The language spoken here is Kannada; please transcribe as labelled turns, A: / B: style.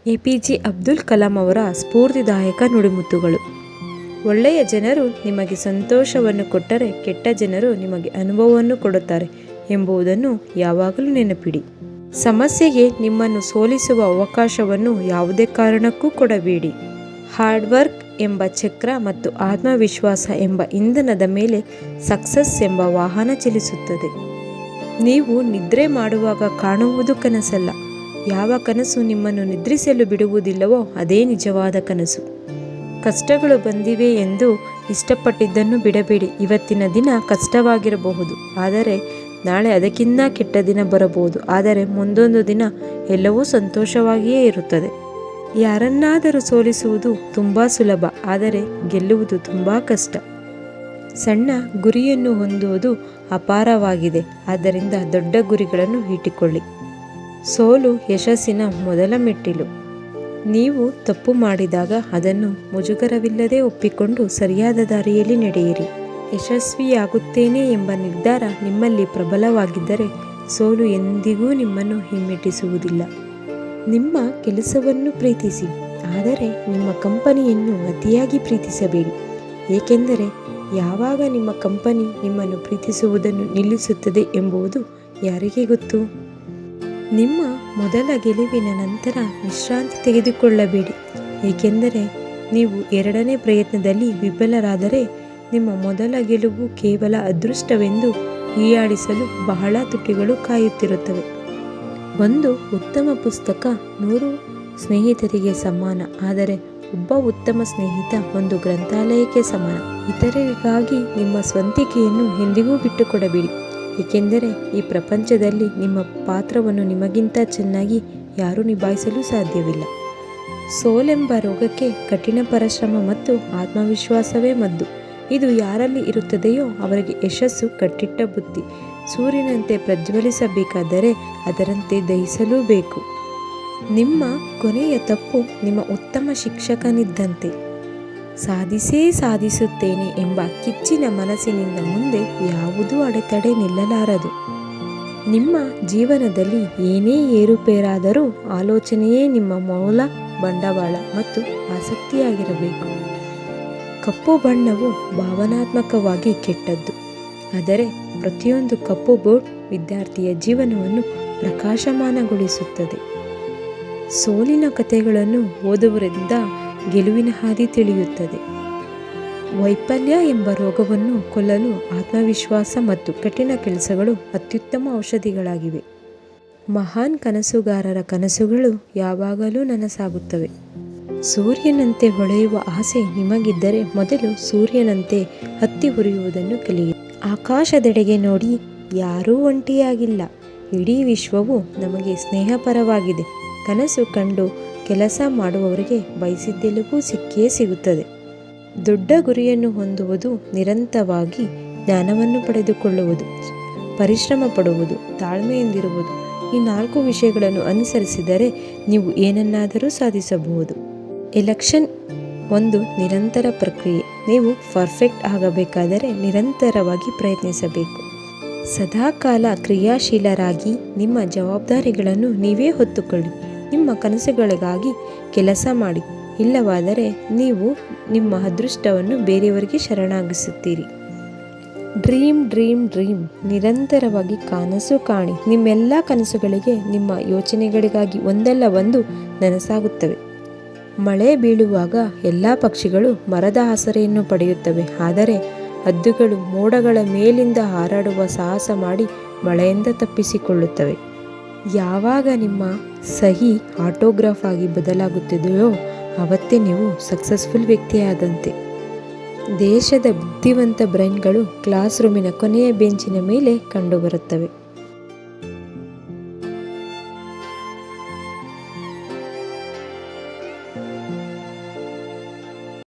A: ಎ.ಪಿ.ಜೆ ಅಬ್ದುಲ್ ಕಲಾಂ ಅವರ ಸ್ಫೂರ್ತಿದಾಯಕ ನುಡಿಮುತ್ತುಗಳು. ಒಳ್ಳೆಯ ಜನರು ನಿಮಗೆ ಸಂತೋಷವನ್ನು ಕೊಟ್ಟರೆ ಕೆಟ್ಟ ಜನರು ನಿಮಗೆ ಅನುಭವವನ್ನು ಕೊಡುತ್ತಾರೆ ಎಂಬುದನ್ನು ಯಾವಾಗಲೂ ನೆನಪಿಡಿ. ಸಮಸ್ಯೆಗೆ ನಿಮ್ಮನ್ನು ಸೋಲಿಸುವ ಅವಕಾಶವನ್ನು ಯಾವುದೇ ಕಾರಣಕ್ಕೂ ಕೊಡಬೇಡಿ. ಹಾರ್ಡ್ ವರ್ಕ್ ಎಂಬ ಚಕ್ರ ಮತ್ತು ಆತ್ಮವಿಶ್ವಾಸ ಎಂಬ ಇಂಧನದ ಮೇಲೆ ಸಕ್ಸಸ್ ಎಂಬ ವಾಹನ ಚಲಿಸುತ್ತದೆ. ನೀವು ನಿದ್ರೆ ಮಾಡುವಾಗ ಕಾಣುವುದು ಕನಸಲ್ಲ. ಯಾವ ಕನಸು ನಿಮ್ಮನ್ನು ನಿದ್ರಿಸಲು ಬಿಡುವುದಿಲ್ಲವೋ ಅದೇ ನಿಜವಾದ ಕನಸು. ಕಷ್ಟಗಳು ಬಂದಿವೆ ಎಂದು ಇಷ್ಟಪಟ್ಟಿದ್ದನ್ನು ಬಿಡಬೇಡಿ. ಇವತ್ತಿನ ದಿನ ಕಷ್ಟವಾಗಿರಬಹುದು, ಆದರೆ ನಾಳೆ ಅದಕ್ಕಿಂತ ಕೆಟ್ಟ ದಿನ ಬರಬಹುದು. ಆದರೆ ಮುಂದೊಂದು ದಿನ ಎಲ್ಲವೂ ಸಂತೋಷವಾಗಿಯೇ ಇರುತ್ತದೆ. ಯಾರನ್ನಾದರೂ ಸೋಲಿಸುವುದು ತುಂಬ ಸುಲಭ, ಆದರೆ ಗೆಲ್ಲುವುದು ತುಂಬ ಕಷ್ಟ. ಸಣ್ಣ ಗುರಿಯನ್ನು ಹೊಂದುವುದು ಅಪಾರವಾಗಿದೆ, ಆದ್ದರಿಂದ ದೊಡ್ಡ ಗುರಿಗಳನ್ನು ಇಟ್ಟುಕೊಳ್ಳಿ. ಸೋಲು ಯಶಸ್ಸಿನ ಮೊದಲ ಮೆಟ್ಟಿಲು. ನೀವು ತಪ್ಪು ಮಾಡಿದಾಗ ಅದನ್ನು ಮುಜುಗರವಿಲ್ಲದೆ ಒಪ್ಪಿಕೊಂಡು ಸರಿಯಾದ ದಾರಿಯಲ್ಲಿ ನಡೆಯಿರಿ. ಯಶಸ್ವಿಯಾಗುತ್ತೇನೆ ಎಂಬ ನಿರ್ಧಾರ ನಿಮ್ಮಲ್ಲಿ ಪ್ರಬಲವಾಗಿದ್ದರೆ ಸೋಲು ಎಂದಿಗೂ ನಿಮ್ಮನ್ನು ಹಿಮ್ಮೆಟ್ಟಿಸುವುದಿಲ್ಲ. ನಿಮ್ಮ ಕೆಲಸವನ್ನು ಪ್ರೀತಿಸಿ, ಆದರೆ ನಿಮ್ಮ ಕಂಪನಿಯನ್ನು ಅತಿಯಾಗಿ ಪ್ರೀತಿಸಬೇಡಿ. ಏಕೆಂದರೆ ಯಾವಾಗ ನಿಮ್ಮ ಕಂಪನಿ ನಿಮ್ಮನ್ನು ಪ್ರೀತಿಸುವುದನ್ನು ನಿಲ್ಲಿಸುತ್ತದೆ ಎಂಬುದು ಯಾರಿಗೆ ಗೊತ್ತು? ನಿಮ್ಮ ಮೊದಲ ಗೆಲುವಿನ ನಂತರ ವಿಶ್ರಾಂತಿ ತೆಗೆದುಕೊಳ್ಳಬೇಡಿ, ಏಕೆಂದರೆ ನೀವು ಎರಡನೇ ಪ್ರಯತ್ನದಲ್ಲಿ ವಿಫಲರಾದರೆ ನಿಮ್ಮ ಮೊದಲ ಗೆಲುವು ಕೇವಲ ಅದೃಷ್ಟವೆಂದು ಹೀಯಾಳಿಸಲು ಬಹಳ ತುಟಿಗಳು ಕಾಯುತ್ತಿರುತ್ತವೆ. ಒಂದು ಉತ್ತಮ ಪುಸ್ತಕ 100 ಸ್ನೇಹಿತರಿಗೆ ಸಮಾನ, ಆದರೆ ಒಬ್ಬ ಉತ್ತಮ ಸ್ನೇಹಿತ ಒಂದು ಗ್ರಂಥಾಲಯಕ್ಕೆ ಸಮಾನ. ಇತರರಿಗಾಗಿ ನಿಮ್ಮ ಸ್ವಂತಿಕೆಯನ್ನು ಎಂದಿಗೂ ಬಿಟ್ಟುಕೊಡಬೇಡಿ, ಏಕೆಂದರೆ ಈ ಪ್ರಪಂಚದಲ್ಲಿ ನಿಮ್ಮ ಪಾತ್ರವನ್ನು ನಿಮಗಿಂತ ಚೆನ್ನಾಗಿ ಯಾರೂ ನಿಭಾಯಿಸಲು ಸಾಧ್ಯವಿಲ್ಲ. ಸೋಲೆಂಬ ರೋಗಕ್ಕೆ ಕಠಿಣ ಪರಿಶ್ರಮ ಮತ್ತು ಆತ್ಮವಿಶ್ವಾಸವೇ ಮದ್ದು. ಇದು ಯಾರಲ್ಲಿ ಇರುತ್ತದೆಯೋ ಅವರಿಗೆ ಯಶಸ್ಸು ಕಟ್ಟಿಟ್ಟ ಬುತ್ತಿ. ಸೂರ್ಯನಂತೆ ಪ್ರಜ್ವಲಿಸಬೇಕಾದರೆ ಅದರಂತೆ ದಹಿಸಲೂ ಬೇಕು. ನಿಮ್ಮ ಕೊನೆಯ ತಪ್ಪು ನಿಮ್ಮ ಉತ್ತಮ ಶಿಕ್ಷಕನಿದ್ದಂತೆ. ಸಾಧಿಸುತ್ತೇನೆ ಎಂಬ ಕಿಚ್ಚಿನ ಮನಸ್ಸಿನಿಂದ ಮುಂದೆ ಯಾವುದೂ ಅಡೆತಡೆ ನಿಲ್ಲಲಾರದು. ನಿಮ್ಮ ಜೀವನದಲ್ಲಿ ಏನೇ ಏರುಪೇರಾದರೂ ಆಲೋಚನೆಯೇ ನಿಮ್ಮ ಮೂಲ ಬಂಡವಾಳ ಮತ್ತು ಆಸಕ್ತಿಯಾಗಿರಬೇಕು. ಕಪ್ಪು ಬಣ್ಣವು ಭಾವನಾತ್ಮಕವಾಗಿ ಕೆಟ್ಟದ್ದು, ಆದರೆ ಪ್ರತಿಯೊಂದು ಕಪ್ಪು ಬೋಟ್ ವಿದ್ಯಾರ್ಥಿಯ ಜೀವನವನ್ನು ಪ್ರಕಾಶಮಾನಗೊಳಿಸುತ್ತದೆ. ಸೋಲಿನ ಕಥೆಗಳನ್ನು ಓದುವುದರಿಂದ ಗೆಲುವಿನ ಹಾದಿ ತಿಳಿಯುತ್ತದೆ. ವೈಫಲ್ಯ ಎಂಬ ರೋಗವನ್ನು ಕೊಲ್ಲಲು ಆತ್ಮವಿಶ್ವಾಸ ಮತ್ತು ಕಠಿಣ ಕೆಲಸಗಳು ಅತ್ಯುತ್ತಮ ಔಷಧಿಗಳಾಗಿವೆ. ಮಹಾನ್ ಕನಸುಗಾರರ ಕನಸುಗಳು ಯಾವಾಗಲೂ ನನಸಾಗುತ್ತವೆ. ಸೂರ್ಯನಂತೆ ಹೊಳೆಯುವ ಆಸೆ ನಿಮಗಿದ್ದರೆ ಮೊದಲು ಸೂರ್ಯನಂತೆ ಹತ್ತಿ ಉರಿಯುವುದನ್ನು ಕಲಿಯಿರಿ. ಆಕಾಶದೆಡೆಗೆ ನೋಡಿ, ಯಾರೂ ಒಂಟಿಯಾಗಿಲ್ಲ. ಇಡೀ ವಿಶ್ವವು ನಮಗೆ ಸ್ನೇಹಪರವಾಗಿದೆ. ಕನಸು ಕಂಡು ಕೆಲಸ ಮಾಡುವವರಿಗೆ ಬಯಸಿದ್ದೆಲ್ಲವೂ ಸಿಕ್ಕೇ ಸಿಗುತ್ತದೆ. ದೊಡ್ಡ ಗುರಿಯನ್ನು ಹೊಂದುವುದು, ನಿರಂತರವಾಗಿ ಜ್ಞಾನವನ್ನು ಪಡೆದುಕೊಳ್ಳುವುದು, ಪರಿಶ್ರಮ ಪಡುವುದು, ತಾಳ್ಮೆಯಿಂದಿರುವುದು, ಈ 4 ವಿಷಯಗಳನ್ನು ಅನುಸರಿಸಿದರೆ ನೀವು ಏನನ್ನಾದರೂ ಸಾಧಿಸಬಹುದು. ಎಲೆಕ್ಷನ್ ಒಂದು ನಿರಂತರ ಪ್ರಕ್ರಿಯೆ. ನೀವು ಪರ್ಫೆಕ್ಟ್ ಆಗಬೇಕಾದರೆ ನಿರಂತರವಾಗಿ ಪ್ರಯತ್ನಿಸಬೇಕು. ಸದಾಕಾಲ ಕ್ರಿಯಾಶೀಲರಾಗಿ ನಿಮ್ಮ ಜವಾಬ್ದಾರಿಗಳನ್ನು ನೀವೇ ಹೊತ್ತುಕೊಳ್ಳಿ. ನಿಮ್ಮ ಕನಸುಗಳಿಗಾಗಿ ಕೆಲಸ ಮಾಡಿ, ಇಲ್ಲವಾದರೆ ನೀವು ನಿಮ್ಮ ಅದೃಷ್ಟವನ್ನು ಬೇರೆಯವರಿಗೆ ಶರಣಾಗಿಸುತ್ತೀರಿ. ಡ್ರೀಮ್. ನಿರಂತರವಾಗಿ ಕನಸು ಕಾಣಿ. ನಿಮ್ಮೆಲ್ಲ ಕನಸುಗಳಿಗೆ, ನಿಮ್ಮ ಯೋಚನೆಗಳಿಗಾಗಿ ಒಂದಲ್ಲ ಒಂದು ನನಸಾಗುತ್ತವೆ. ಮಳೆ ಬೀಳುವಾಗ ಎಲ್ಲ ಪಕ್ಷಿಗಳು ಮರದ ಆಸರೆಯನ್ನು ಪಡೆಯುತ್ತವೆ, ಆದರೆ ಹದ್ದುಗಳು ಮೋಡಗಳ ಮೇಲಿಂದ ಹಾರಾಡುವ ಸಾಹಸ ಮಾಡಿ ಮಳೆಯಿಂದ ತಪ್ಪಿಸಿಕೊಳ್ಳುತ್ತವೆ. ಯಾವಾಗ ನಿಮ್ಮ ಸಹಿ ಆಟೋಗ್ರಾಫ್ ಆಗಿ ಬದಲಾಗುತ್ತಿದೆಯೋ ಆವತ್ತೇ ನೀವು ಸಕ್ಸಸ್ಫುಲ್ ವ್ಯಕ್ತಿಯಾದಂತೆ. ದೇಶದ ಬುದ್ಧಿವಂತ ಬ್ರೈನ್ಗಳು ಕ್ಲಾಸ್ ರೂಮಿನ ಕೊನೆಯ ಬೆಂಚಿನ ಮೇಲೆ ಕಂಡುಬರುತ್ತವೆ.